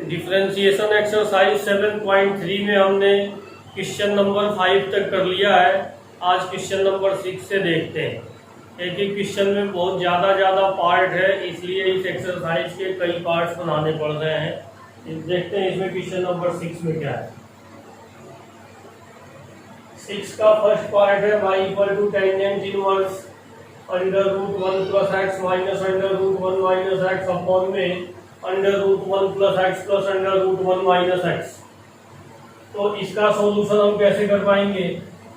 Differentiation exercise 7.3 में हमने question number 5 तक कर लिया है। आज क्वेश्चन नंबर 6 से देखते हैं। एक ही क्वेश्चन में बहुत ज़्यादा पार्ट है, इसलिए इस एक्सरसाइज के कई पार्ट्स बनाने पड़ रहे हैं। देखते हैं इसमें क्वेश्चन नंबर 6 में क्या है। 6 का फर्स्ट पार्ट है y equal to tangent inverse under root 1 plus x minus under root 1 minus x upon में under root 1 plus x plus under root 1 minus x. तो इसका सॉल्यूशन हम कैसे कर पाएंगे?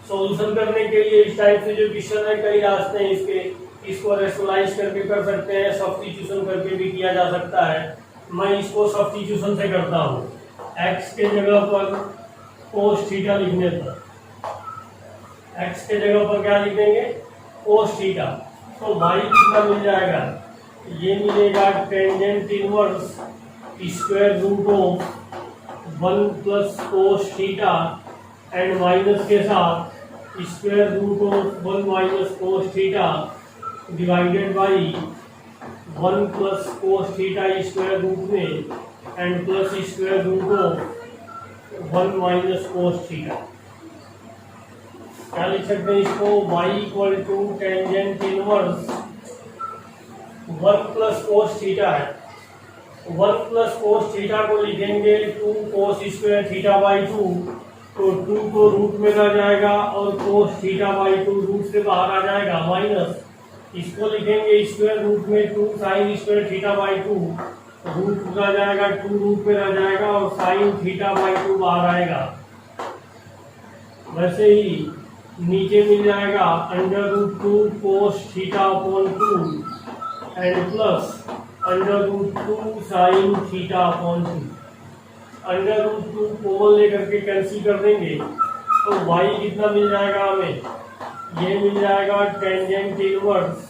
सॉल्यूशन करने के लिए इस टाइप से जो क्वेश्चन है, कई रास्ते हैं इसके। इसको रेशनलाइज करके कर सकते हैं, सब्स्टिट्यूशन करके भी किया जा सकता है। मैं इसको सब्स्टिट्यूशन से करता हूँ। x के जगह पर कोस थीटा लिखने पर, x के जगह पर क्या लिख देंगे? Cos theta. तो y कितना मिल जाएगा? ये मिलेगा tangent inverse square root of 1 plus cos theta and minus के साथ square root of 1 minus cos theta divided by 1 plus cos theta square root में and plus square root of 1 minus cos theta. क्या लिख सकते हैं इसको? y equal to tangent inverse 1 plus cos theta है। 1 plus cos theta को लिखेंगे 2 cos square theta by 2। तो 2 को रूट में रह जाएगा और कोस थीटा बाई 2 रूट से बाहर आ जाएगा, माइनस इसको लिखेंगे स्क्वायर रूट में 2 sine square theta by 2। Root रह जाएगा, 2 रूट में रह जाएगा और साइन थीटा बाई 2 बाहर आएगा। वैसे ही नीचे मिल जाएगा under root 2 cos theta upon 2 and plus under root 2 sine theta upon 2। Under root 2 common लेकर के कैंसिल कर देंगे तो y कितना मिल जाएगा हमें? ये मिल जाएगा tangent inverse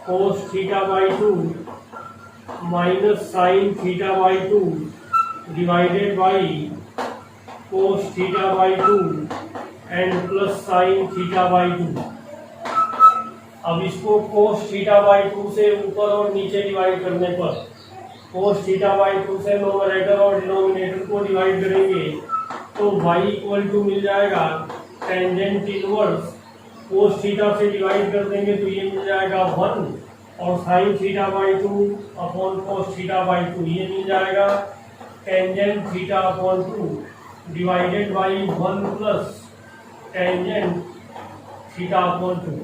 cos theta by 2 minus sine theta by 2 divided by cos theta by 2 and plus sine theta by 2। अब इसको कोस थीटा बाई 2 से ऊपर और नीचे डिवाइड करने पर कोस थीटा बाई 2 से नोमरेटर और डिनोमिनेटर को डिवाइड करेंगे तो y इक्वल टू मिल जाएगा टेंजेंट इनवर्स कोस थीटा से डिवाइड कर देंगे तो ये मिल जाएगा 1 और sine theta by 2 upon cos theta by 2 ये मिल जाएगा tangent theta upon 2 divided by 1 plus tangent theta upon 2।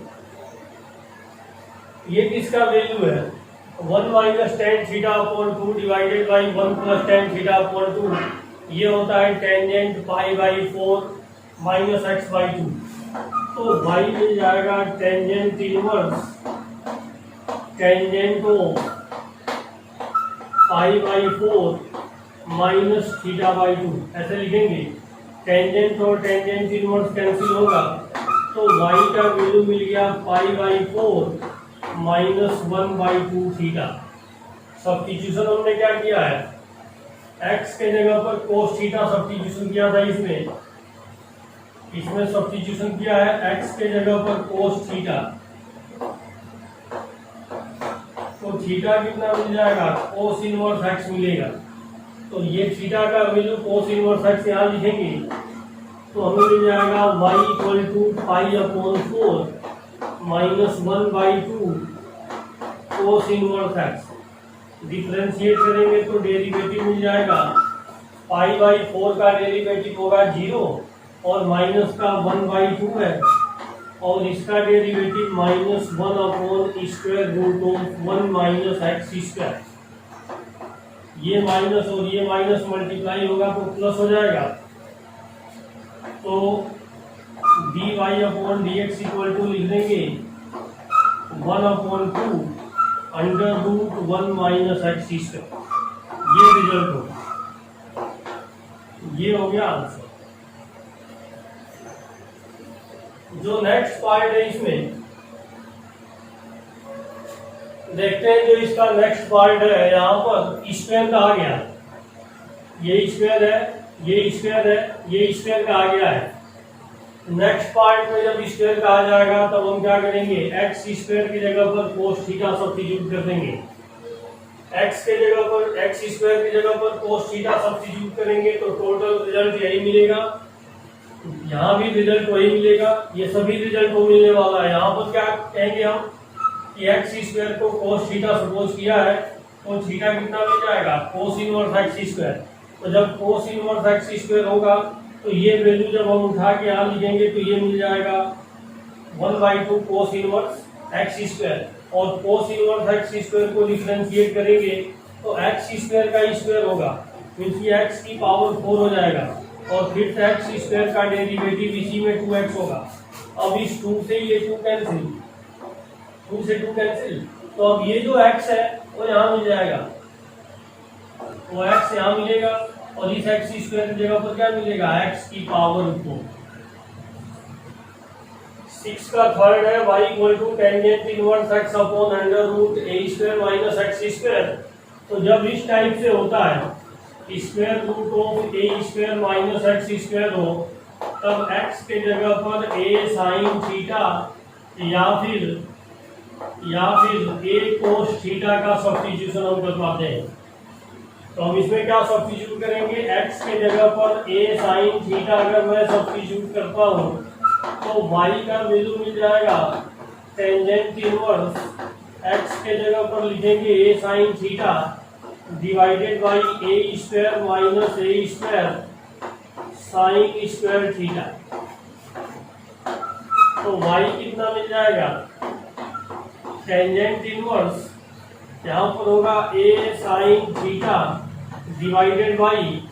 ये किसका वैल्यू है? 1 minus ten theta upon 2 divided by 1 plus ten theta upon 2। ये होता है tangent pi by 4 minus x by 2। तो y मिल जाएगा tangent inverse tangent of pi by 4 minus theta by 2। ऐसे लिखेंगे। टेंजेंट और टेंजेंट इनवर्स कैंसिल होगा तो y का वैल्यू मिल गया पाई by 4 minus 1 by 2 theta. Substitution हमने क्या किया है? x के जगह पर कोस थीटा सब्स्टिट्यूशन किया था। इसमें सब्स्टिट्यूशन किया है x के जगह पर कोस थीटा। तो थीटा कितना मिल जाएगा? कोस इनवर्स x मिलेगा। तो ये थीटा का वैल्यू कोस इनवर्स x यहाँ लिखेंगे तो हमें मिल जाएगा y equal to pi upon 4 minus 1 by 2 cos inverse X. Differentiate करेंगे तो डेरिवेटिव मिल जाएगा। पाई बाई 4 का डेरिवेटिव होगा 0 और माइनस का 1 बाई 2 है और इसका derivative minus 1 upon square root of 1 minus x square. ये माइनस और ये माइनस मल्टीप्लाई होगा तो प्लस हो जाएगा। तो dy upon D x equal to लिख देंगे 1 upon 2 under root 1 minus x square. ये रिजल्ट होगा। ये हो गया आंसर। जो नेक्स्ट पार्ट है इसमें देखते हैं। जो इसका नेक्स्ट पार्ट है, यहाँ पर स्क्वायर कहा गया। ये स्क्वायर है, ये स्क्वायर है, ये स्क्वायर कहा गया है। नेक्स्ट पार्ट में जब स्क्वायर कहा जाएगा तब हम क्या करेंगे? एक्स स्क्वायर की जगह पर कोस थीटा सब्स्टिट्यूट कर देंगे। एक्स के जगह पर एक्स स्क्वायर की जगह पर कोस थीटा सब्स्टिट्यूट करेंगे तो टोटल रिजल्ट यही मिलेगा। यहाँ भी रिजल्ट वही मिलेगा, ये सभी रिजल्ट को मिलने वाला है। यहाँ पर क्या कहेंगे हम कि एक्स स्क्वायर को कोस थीटा सपोज किया है तो थीटा कितना मिल जाएगा, कोस इनवर्स एक्स स्क्वायर। तो जब कोस इनवर्स एक्स स्क्वायर होगा तो ये वैल्यू जब हम उठा के यहाँ लिखेंगे तो ये मिल जाएगा 1/2 कोस इनवर्स एक्स स्क्वायर। और कोस इनवर्स एक्स स्क्वायर को डिफरेंशिएट करेंगे तो एक्स स्क्वायर का स्क्वायर होगा, मीन्स ये एक्स की पावर 4 हो जाएगा। और फिर से एक्स स्क्वायर का डेरिवेटिव इसी में 2x होगा। अब इस 2 से ये 2 कैंसिल, 2 से 2 कैंसिल, तो अब ये जो x है वो यहाँ मिल जाएगा, वो x यहाँ मिलेगा। और इस एक्स स्क्वायर की जगह पर क्या मिलेगा, x की पावर 4। 6 का थर्ड है y equal to tangent inverse x upon under root A square minus x square. तो जब इस टाइप से होता है square root of A square minus x square हो तब x के जगह पर a साइन थीटा या फिर a कोस थीटा का सब्स्टिट्यूशन हम कर पाते हैं। तो हम इसमें क्या सब्स्टिट्यूट करेंगे, x के जगह पर a साइन थीटा अगर मैं सब्स्टिट्यूट करता हूँ तो y का वैल्यू मिल जाएगा टेंजेंट इनवर्स x के जगह पर लिखेंगे a sign theta divided by a square minus A square sine square theta. तो y कितना मिल जाएगा, टेंजेंट इनवर्स यहाँ पर होगा a sign theta divided by,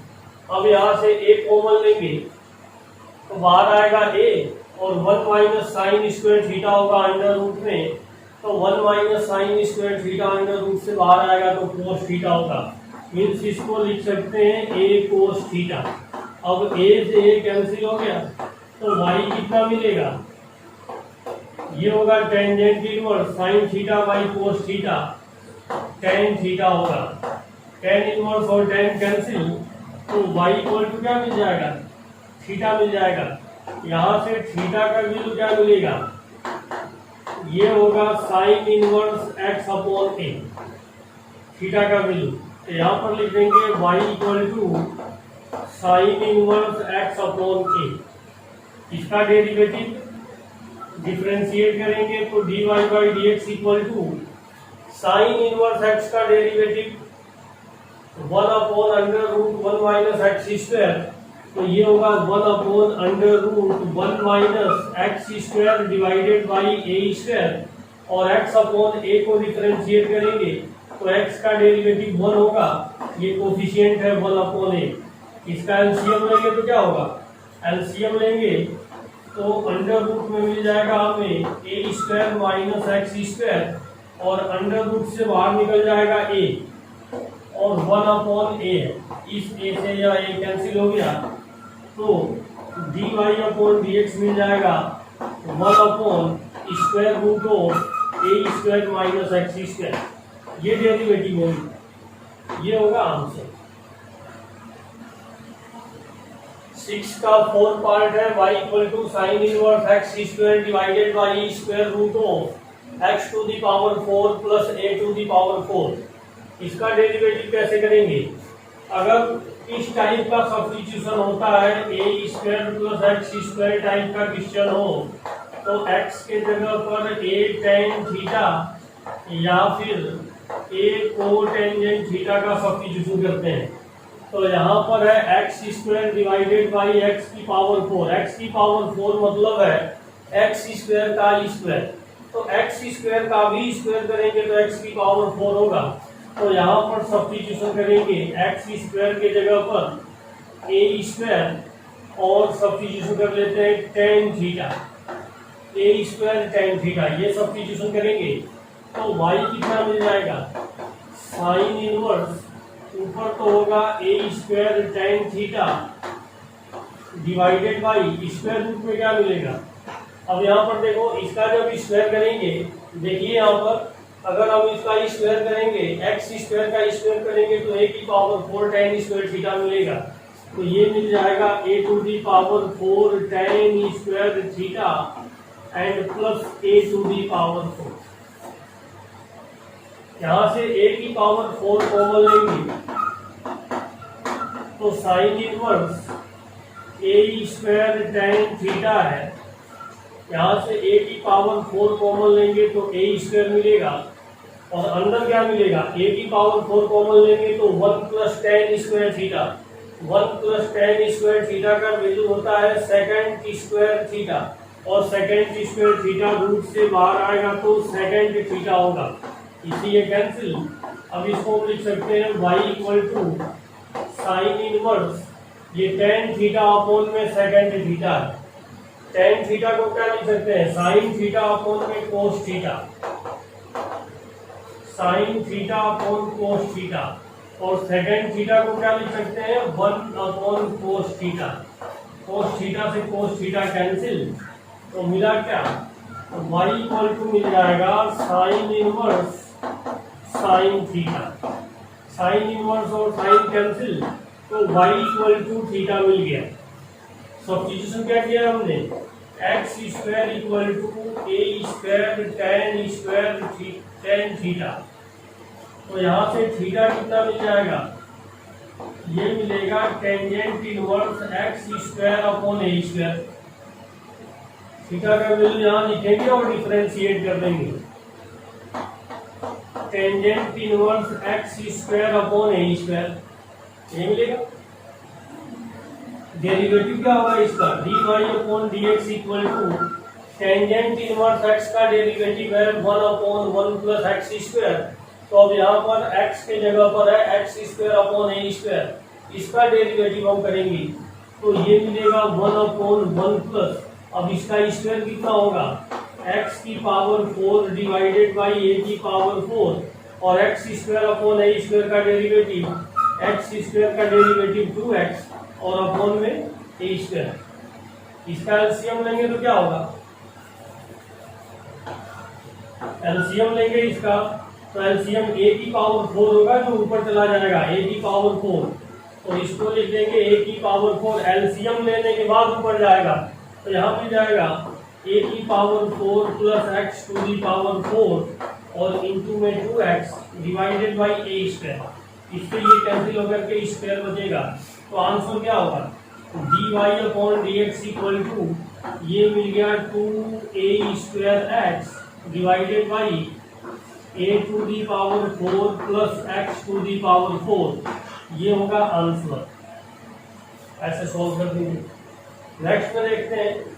अब यहाँ से a कॉमन लेंगे तो बाहर आएगा a और 1 माइनस साइन स्क्वायर थीटा होगा अंडर रूट में, तो 1 minus sine square theta under root से बाहर आएगा तो कोस थीटा होगा। मीन्स इसको लिख सकते हैं a कोस थीटा। अब a से a कैंसिल हो गया तो y कितना मिलेगा, ये होगा tangent inverse sine theta by cos theta, tan theta होगा। टेन इनवर्स और टेन कैंसिल तो y इक्वल टू क्या मिल जाएगा, थीटा मिल जाएगा। यहाँ से थीटा का वैल्यू क्या मिलेगा, ये होगा sine inverse x upon a, theta का वैल्यू। तो यहाँ पर लिख देंगे y equal to sine inverse x upon a. इसका डेरिवेटिव डिफरेंशिएट करेंगे तो dy by d x equal to sine inverse x का derivative 1 upon under root 1 minus x square, तो ये होगा 1 upon under root 1 minus x square divided by a square. और x upon a को differentiate करेंगे तो x का derivative 1 होगा, ये कोफिशिएंट है 1 अपॉन a। इसका एलसीएम लेंगे तो क्या होगा, एलसीएम लेंगे तो अंडर रूट में मिल जाएगा हमें ए स्क्वायर माइनस एक्स स्क्वायर और अंडर रूट से बाहर निकल जाएगा a और 1 अपॉन a है, इस a से या a कैंसिल हो गया तो dy अपॉन डी एक्स मिल जाएगा 1 upon square root of A square minus x square. ये डेरिवेटिव होगी, ये होगा आंसर। 6 का फोर्थ पार्ट है y equal to sine inverse x square divided by square root of x to the power 4 plus a to the power 4। इसका derivative कैसे करेंगे, अगर इस टाइप का सब्स्टिट्यूशन होता है a square plus x square type का क्वेश्चन हो तो x के जगह पर a टेन थीटा या फिर a को टेंजेंट थीटा का सब्स्टिट्यूशन करते हैं। तो यहाँ पर है x square divided by x की पावर 4। एक्स की पावर 4 मतलब है एक्स स्क्वायर का स्क्वायर, तो एक्स स्क्वायर का भी स्क्वायर करेंगे तो एक्स की पावर 4 होगा। तो यहाँ पर सब्स्टिट्यूशन करेंगे एक्स स्क्वायर के जगह पर ए स्क्वायर और सब्स्टिट्यूशन कर लेते हैं टेन थीटा, ए स्क्वायर टेन थीटा, ये सब्स्टिट्यूशन करेंगे तो y कितना मिल जाएगा, साइन इनवर्स ऊपर तो होगा a square tan theta divided by square root में क्या मिलेगा। अब यहाँ पर देखो इसका जब स्क्वायर करेंगे, देखिए यहाँ पर अगर हम इसका स्क्वायर करेंगे एक्स स्क्वायर का स्क्वायर करेंगे तो ए की पावर 4 टेन स्क्वायर थीटा मिलेगा। तो ये मिल जाएगा a to the power 4 tan square theta and plus a to the power 4। यहाँ से a की पावर 4 कॉमन लेंगे तो साइन इनवर्स ए स्क्वायर टेन थीटा है। यहाँ से a की पावर 4 कॉमन लेंगे तो a स्क्वायर मिलेगा और अंदर क्या मिलेगा, a की पावर 4 कॉमन लेंगे तो 1 plus tan square theta. 1 plus tan square theta का वैल्यू होता है सेकेंड स्क्वायर थीटा और सेकेंड स्क्वायर थीटा रूट से बाहर आएगा तो सेकेंड थीटा होगा, इसीलिए कैंसिल। अब इसको हम लिख सकते हैं y equal to sine inverse ये टेन थीटा अपॉन में सेकेंड थीटा है। टेन थीटा को क्या लिख सकते हैं, साइन थीटा अपॉन में cos theta, sine theta upon cos theta. और सेकेंड थीटा को क्या लिख सकते हैं, 1 upon cos theta. Cos theta से कोस थीटा कैंसिल, तो मिला क्या, y इक्वल टू मिल जाएगा sine inverse sine theta. Sine inverse और साइन कैंसिल तो y इक्वल टू थीटा मिल गया। सब्स्टिट्यूशन क्या किया हमने, x square equal to a square tan square tan theta. तो यहाँ से थीटा कितना मिल जाएगा, ये मिलेगा tangent inverse x square upon a square. Theta का वैल्यू यहाँ लिखेंगे और डिफरेंशिएट कर देंगे। Tangent inverse x square upon a square, ये मिलेगा। डेरिवेटिव क्या होगा इसका, D Y upon D x equal to tangent inverse x का डेरिवेटिव है 1 अपॉन 1 प्लस एक्स स्क्वायर। तो अब यहाँ पर x के जगह पर है x square upon a square, इसका डेरिवेटिव हम करेंगे तो ये मिलेगा 1 अपॉन 1 प्लस, अब इसका स्क्वायर कितना होगा, x की पावर 4 डिवाइडेड बाई a की पावर 4 और x square upon a square का डेरिवेटिव, एक्स स्क्वायर का डेरिवेटिव 2x और अपॉन में ए स्क्वायर। इसका एलसीएम लेंगे तो क्या होगा, एलसीएम लेंगे इसका तो एलसीएम a की पावर 4 होगा जो ऊपर चला जाएगा, a की पावर 4, तो इसको लिख देंगे a की पावर 4। एलसीएम लेने के बाद ऊपर जाएगा तो यहाँ मिल जाएगा a की power 4 plus X to the power 4 और इंटू में 2x divided by a square. इससे ये कैंसिल होकर के स्क्वायर बचेगा, तो आंसर क्या होगा, D Y upon D x equal to ये मिल गया 2a square X divided by a to the power 4 plus X to the power 4, ये होगा आंसर। ऐसे सॉल्व कर देंगे। नेक्स्ट में देखते हैं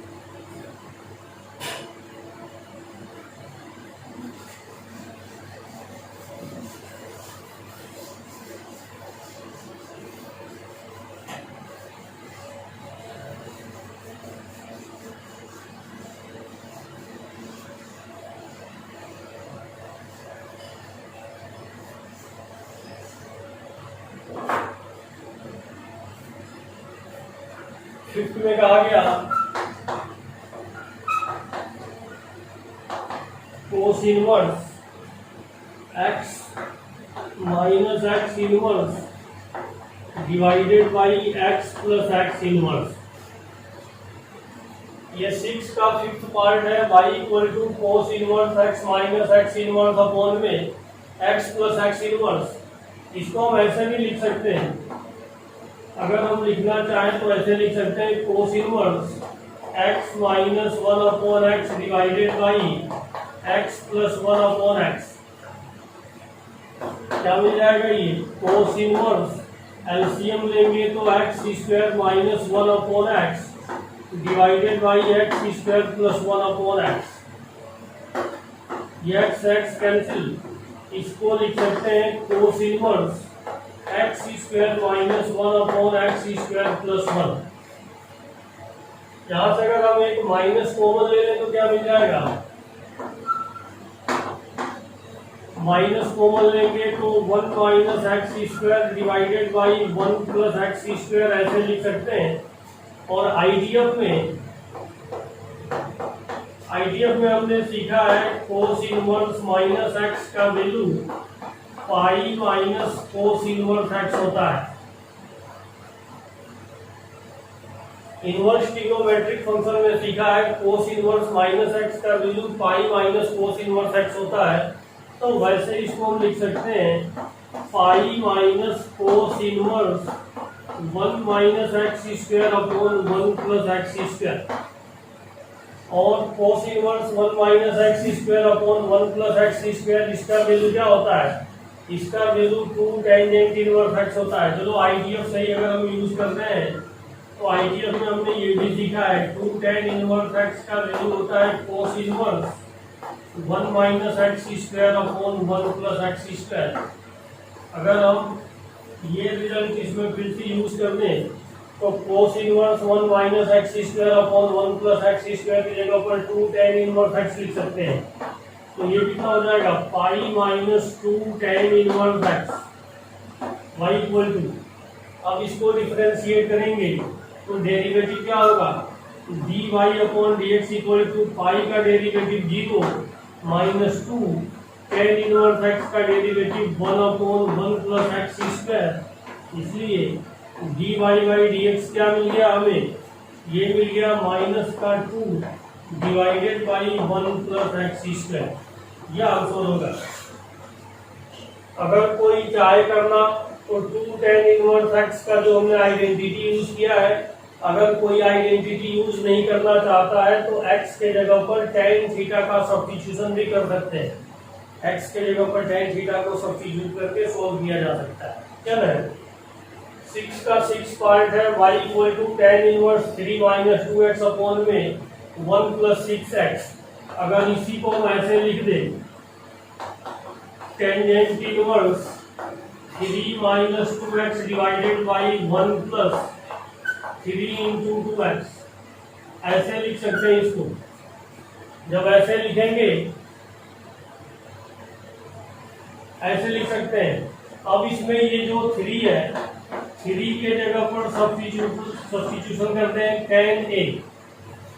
फिफ्थ में कहा गया cos inverse x minus X inverse divided by x plus X inverse. ये 6 का फिफ्थ पार्ट है, y equal to cos inverse x minus X inverse upon में x प्लस एक्स इनवर्स। इसको हम ऐसे भी लिख सकते हैं, अगर हम लिखना चाहें तो ऐसे लिख सकते हैं cos inverse x minus 1 upon x divided by x plus 1 upon x. क्या मिल जाएगा, ये कोस इनवर्स एलसीएम लेंगे तो x square minus 1 upon x divided by x square plus 1 upon x. ये x कैंसिल, इसको लिख सकते हैं cos inverse x square minus 1 upon x square plus 1। यहाँ से अगर हम एक माइनस कॉमन ले लें तो क्या मिल जाएगा, माइनस कॉमन लेंगे तो 1 minus x square divided by 1 plus x square ऐसे लिख सकते हैं। और आईडीएफ में हमने सीखा है कोस इनवर्स माइनस एक्स का value pi minus cos inverse x होता है। इनवर्स ट्रिग्नोमेट्रिक फंक्शन में सीखा है कोस इनवर्स माइनस एक्स का value pi minus cos inverse x होता है। तो वैसे इसको हम लिख सकते हैं pi minus cos inverse 1 minus x square upon 1 plus x square, और cos inverse 1 minus x square upon 1 plus x square, इसका वैल्यू क्या होता है? इसका वैल्यू 2 टेंजेंट इनवर्स एक्स होता है। चलो आईटीएफ सही अगर हम यूज करते हैं तो आईटीएफ में हमने ये भी सीखा है 2 टेन इनवर्स एक्स का वैल्यू होता है cos inverse 1 minus x square upon 1 plus x square. अगर हम ये रिजल्ट इसमें फिर से यूज कर दें तो कोस inverse 1 minus x square upon 1 plus x square की जगह पर 2 टेन इनवर्स एक्स लिख सकते हैं। तो ये कितना हो जाएगा? Pi minus 2 tan inverse x y equal to, अब इसको डिफरेंशिएट करेंगे तो डेरिवेटिव क्या होगा? D Y upon D x equal to pi का derivative 0 minus 2 tan inverse x का derivative 1 upon 1 plus x square. इसलिए d y by d x क्या मिल गया हमें? ये मिल गया माइनस का 2 divided by 1 plus x square. यह आंसर होगा। अगर कोई चाहे करना तो 2 टेन इनवर्स एक्स का जो हमने आइडेंटिटी यूज किया है, अगर कोई आइडेंटिटी यूज नहीं करना चाहता है तो एक्स के जगह पर टेन थीटा का सब्स्टिट्यूशन भी कर सकते हैं। एक्स के जगह पर टेन थीटा को सब्स्टिट्यूट करके सोल्व किया जा सकता है। चल है 6 का 6 पार्ट है y equal to tan inverse 3 minus 2x upon में 1 प्लस 6x। अगर इसी को हम ऐसे लिख दें tangent inverse 3 minus 2x divided by 1 plus 3 into 2x, ऐसे लिख सकते हैं इसको। जब ऐसे लिखेंगे ऐसे लिख सकते हैं। अब इसमें ये जो 3 है, 3 के जगह पर सब्स्टिट्यूशन करते हैं टेन ए।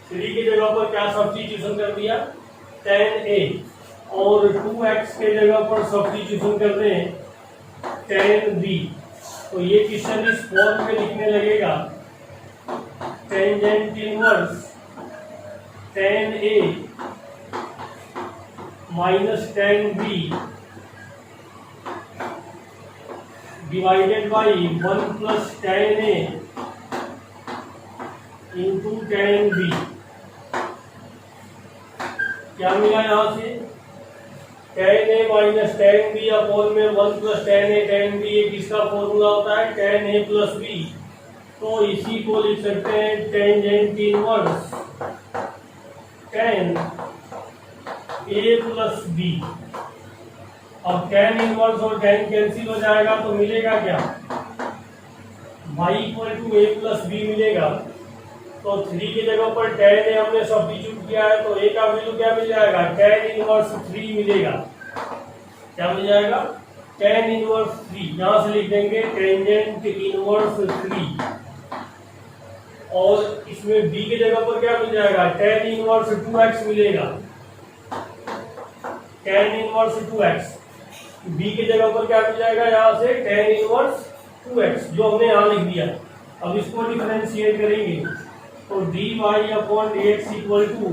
3 की जगह पर क्या सब्स्टिट्यूशन कर दिया? टेन ए। और 2x के जगह पर सब्स्टिट्यूशन करते हैं टेन बी। तो ये क्वेश्चन इस फॉर्म में लिखने लगेगा tangent inverse tan a minus tan b divided by 1 plus tan a into tan b. क्या मिला यहाँ से? Tan a minus tan b upon में 1 plus tan a tan b. ये किसका फॉर्मूला होता है? Tan a plus b. तो इसी को लिख सकते हैं tangent inverse tan a plus b. अब टेन इनवर्स और टेन कैंसिल हो जाएगा तो मिलेगा क्या? y equal to a plus b मिलेगा। तो 3 की जगह पर टेन ए हमने सब्स्टिट्यूट किया है तो ए का वैल्यू क्या मिल जाएगा? टेन इनवर्स 3 मिलेगा। क्या मिल जाएगा? Ten inverse 3। यहां से लिख देंगे टेंजेंट इनवर्स 3। और इसमें b की जगह पर क्या मिल जाएगा? टेन इनवर्स 2x मिलेगा। Tan inverse 2x। b की जगह पर क्या मिल जाएगा? यहाँ से टेन इनवर्स 2x जो हमने यहाँ लिख दिया। अब इसको डिफरेंशिएट करेंगे तो dy upon dx equal to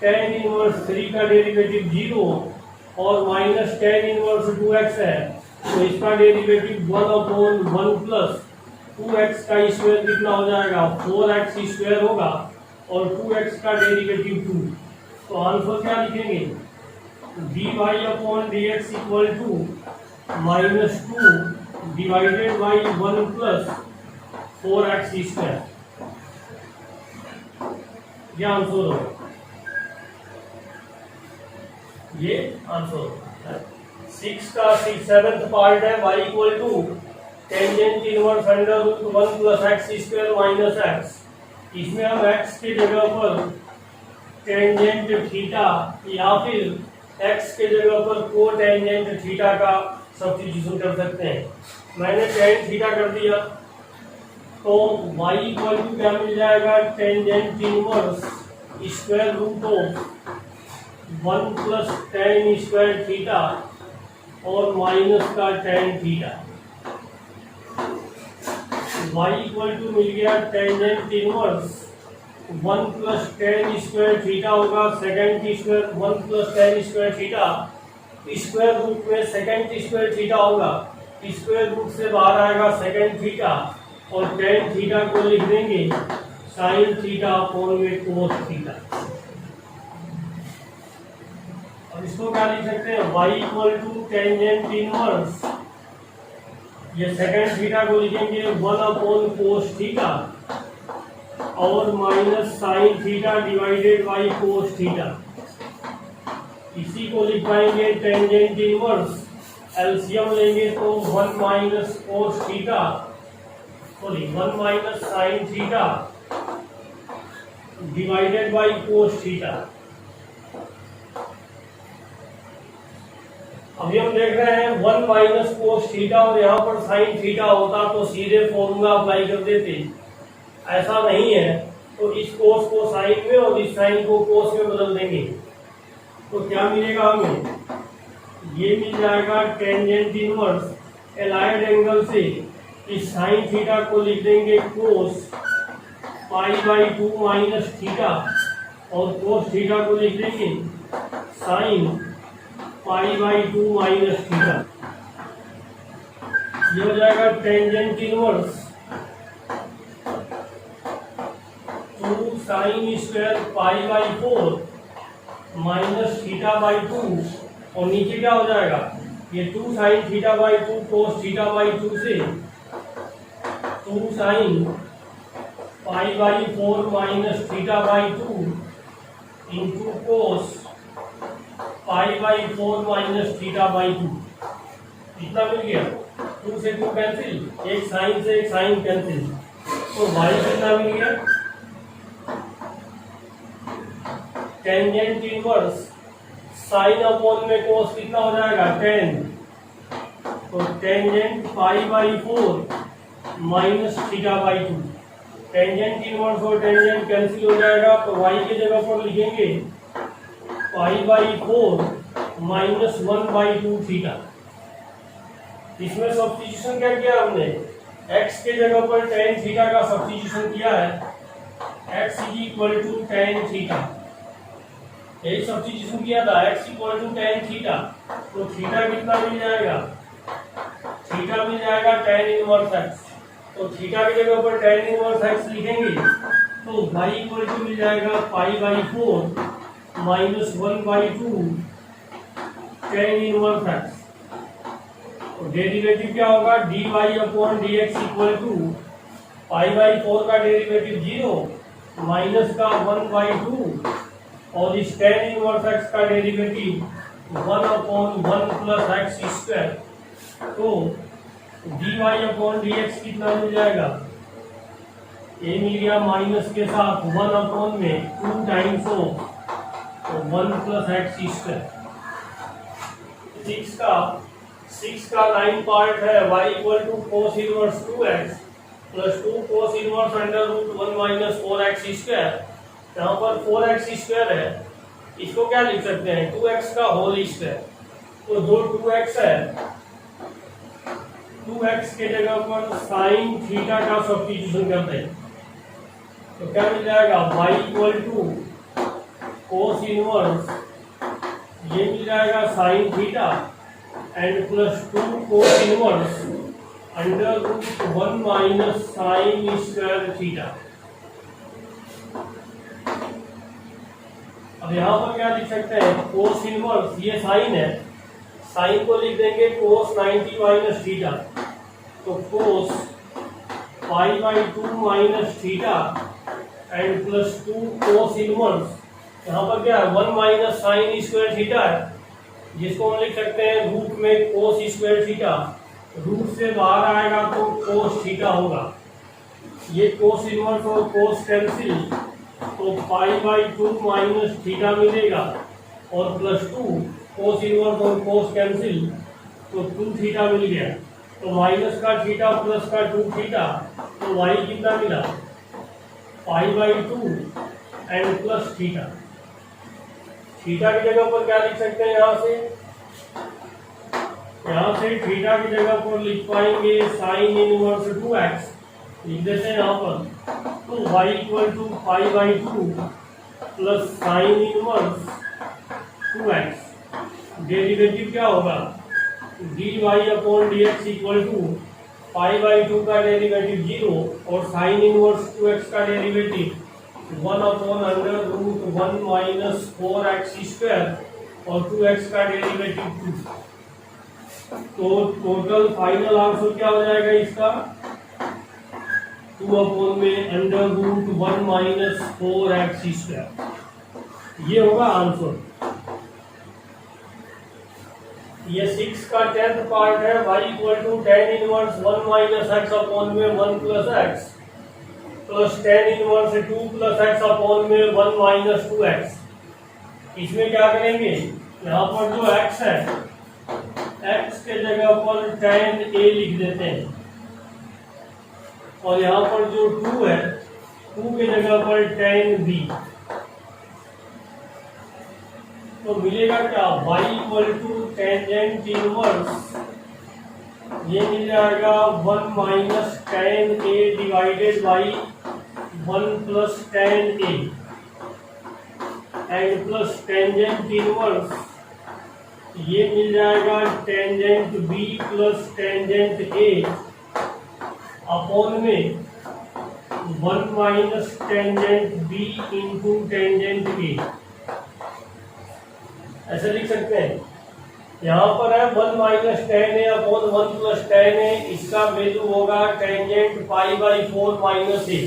tan inverse 3 का डेरिवेटिव 0 और माइनस टेन इनवर्स 2x है तो इसका डेरिवेटिव 1 अपॉन 1 प्लस 2x का स्क्वायर कितना हो जाएगा? 4x स्क्वायर होगा और 2x का डेरिवेटिव 2। तो आंसर क्या लिखेंगे? dy upon dx equal to minus 2 divided by 1 plus 4x square. ये आंसर होगा। ये आंसर होगा। 6 का 7th पार्ट है y equal to tangent inverse under root 1 plus x square minus x. इसमें हम x की जगह पर टेंजेंट थीटा या फिर x के जगह पर को टेंजेंट थीटा का सब्स्टिट्यूशन कर सकते हैं। मैंने टेन थीटा कर दिया तो y इक्वल टू क्या मिल जाएगा? Tangent inverse square root of 1 plus tan square theta और माइनस का tan theta. y equal to मिल गया tangent inverse 1 plus tan square theta होगा second square 1 plus tan square theta square root में second square theta होगा, square root से बाहर आएगा सेकेंड थीटा, और टेन थीटा को लिख देंगे साइन थीटा अपॉन में कोस थीटा। अब इसको क्या लिख सकते हैं, y equal to tangent inverse, ये सेकेंड थीटा को लिखेंगे 1 अपॉन कोस थीटा और minus sine theta divided by cos theta. इसी को लिख पाएंगे टेंजेंट इनवर्स, एलसीएम लेंगे तो 1 minus cos theta, sorry 1 minus sine theta divided by cos theta. अभी हम देख रहे हैं 1 माइनस कोस थीटा और यहाँ पर साइन थीटा होता तो सीधे फॉर्मूला अप्लाई कर देते, ऐसा नहीं है तो इस कोस को साइन में और इस साइन को कोस में बदल देंगे। तो क्या मिलेगा हमें, ये मिल जाएगा टेंजेंट इनवर्स एलाइड एंगल से इस साइन थीटा को लिख देंगे कोस पाई बाई 2 माइनस थीटा और कोस थीटा को लिख देंगे sine pi by 2 minus theta. ये हो जाएगा tangent inverse 2 sine square pi by 4 minus theta by 2, और नीचे क्या हो जाएगा, ये 2 sine theta by 2 cos theta by 2 से 2 sine pi by 4 minus theta by 2 into cos pi by 4 minus theta by 2। कितना मिल गया, 2 से 2 कैंसिल, एक साइन से एक साइन कैंसिल, तो y कितना मिल गया, टेंजेंट इनवर्स साइन अपॉन में कोस कितना हो जाएगा 10, तो tangent pi by 4 minus theta by 2। Tangent inverse और टेंजेंट कैंसिल हो जाएगा तो y की जगह पर लिखेंगे पाई बाई 4 माइनस 1 बाई 2 थीटा। इसमें सब्स्टिट्यूशन क्या किया हमने, x के जगह पर tan थीटा का सब्स्टिट्यूशन किया है, x is equal to tan theta, यही सब्स्टिट्यूशन किया था, x equal to tan theta, तो थीटा कितना मिल जाएगा, थीटा मिल जाएगा tan इनवर्स x, तो थीटा की जगह पर tan इनवर्स x लिखेंगे तो y इक्वल टू मिल जाएगा pi by 4 minus 1 by 2 tan inverse x। तो डेरिवेटिव क्या होगा, dy upon dx equal to pi by 4 का डेरिवेटिव 0 माइनस का 1 बाई 2 और इस tan इनवर्स x का derivative 1 upon 1 plus x square, तो dy अपॉन dx कितना मिल जाएगा, ये मिल गया माइनस के साथ 1 अपॉन में 2 times of 1 plus x square. 6 का 9 पार्ट है, y equal to cos inverse 2x plus 2 cos inverse under root 1 minus 4x square. यहाँ पर 4x स्क्वायर है, इसको क्या लिख सकते हैं 2x का होल स्क्वायर, तो जो 2x है 2x के जगह पर साइन थीटा का सब्स्टिट्यूशन करते हैं, तो क्या मिल जाएगा y equal to cos inverse, ये मिल जाएगा sine theta and plus 2 cos inverse under root 1 minus sine square theta. अब यहाँ पर क्या लिख सकते हैं, कोस इनवर्स, ये साइन है, साइन को लिख देंगे कोस 90 माइनस थीटा, तो cos pi by 2 minus theta and plus 2 cos inverse, यहाँ पर क्या है 1 माइनस साइन स्क्वायर थीटा है, जिसको हम लिख सकते हैं रूट में कोस स्क्वायर थीटा, रूट से बाहर आएगा तो कोस थीटा होगा, ये कोस इनवर्स और कोस कैंसिल, तो पाई बाई 2 माइनस थीटा मिलेगा और प्लस 2 कोस इनवर्स और कोस कैंसिल, तो 2 थीटा मिल गया, तो माइनस का थीटा प्लस का 2 थीटा, तो y कितना मिला पाई by 2 and plus theta. Theta की जगह पर क्या लिख सकते हैं, यहाँ से थीटा की जगह पर लिख पाएंगे साइन इनवर्स 2x, लिख देते हैं यहाँ पर, तो y equal to pi by 2 plus sine inverse 2x derivative क्या होगा, dy upon dx equal to pi by 2 का डेरिवेटिव 0 और साइन इनवर्स 2x का derivative 1 upon under root 1 minus 4x square और 2x का डेरिवेटिव 2। तो टोटल फाइनल आंसर क्या हो जाएगा इसका, 2 अपॉन में under root 1 minus 4x square, ये होगा आंसर। ये 6 का 10th पार्ट है, y equal to tan inverse 1 minus x upon में 1 plus x plus tan inverse 2 plus x upon में 1 माइनस 2x। इसमें क्या करेंगे, यहाँ पर जो x है x के जगह पर tan a लिख देते हैं और यहाँ पर जो 2 है 2 के जगह पर tan b। तो मिलेगा क्या, y equal to tangent inverse, ये मिल जाएगा 1 minus tan a divided by 1 plus tan a and plus tangent inverse, ये मिल जाएगा tangent b plus tangent a upon में 1 minus tangent b into tangent a, ऐसे लिख सकते हैं। यहाँ पर है 1 minus tan a upon 1 plus tan a, इसका वैल्यू होगा tangent pi by 4 minus a।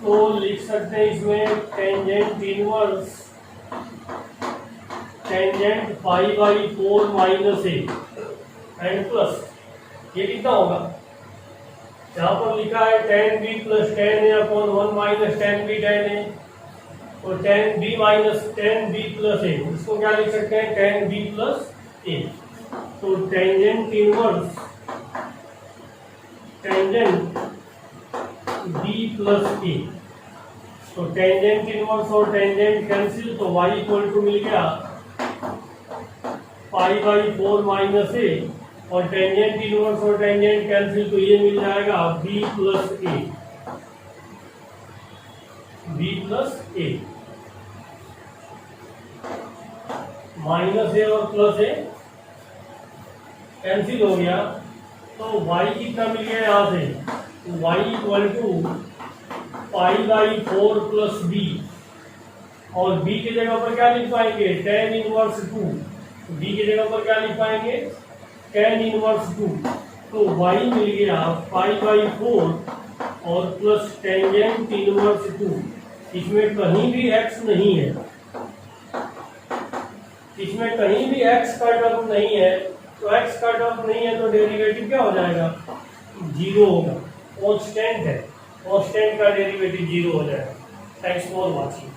तो लिख सकते हैं इसमें tangent inverse tangent pi by 4 minus a and plus ये कितना होगा, यहाँ पर लिखा है tan b plus tan a upon 1 minus tan b tan a और tan b minus tan b plus a, इसको क्या लिख सकते हैं, tan b प्लस a। तो tangent inverse tangent b plus a, तो टेंजेंट इनवर्स और टेंजेंट कैंसिल, तो y इक्वल टू मिल गया पाई बाई 4 माइनस a और टेंजेंट इनवर्स और टेंजेंट कैंसिल, तो ये मिल जाएगा b plus a, b plus a, minus a और प्लस ए कैंसिल हो गया। तो y कितना मिल गया यहाँ से, y equal to pi by 4 plus b और b की जगह पर क्या लिख पाएंगे, tan इनवर्स 2, b की जगह पर क्या लिख पाएंगे, tan इनवर्स 2। तो y मिल गया पाई बाई 4 और प्लस टेंजेंट इनवर्स 2। इसमें कहीं भी x नहीं है, इसमें कहीं भी x का टर्म नहीं है, तो x का टर्म नहीं है तो डेरिवेटिव क्या हो जाएगा, 0 होगा। कांस्टेंट है, कांस्टेंट का डेरिवेटिव 0 हो जाएगा। Thanks for watching.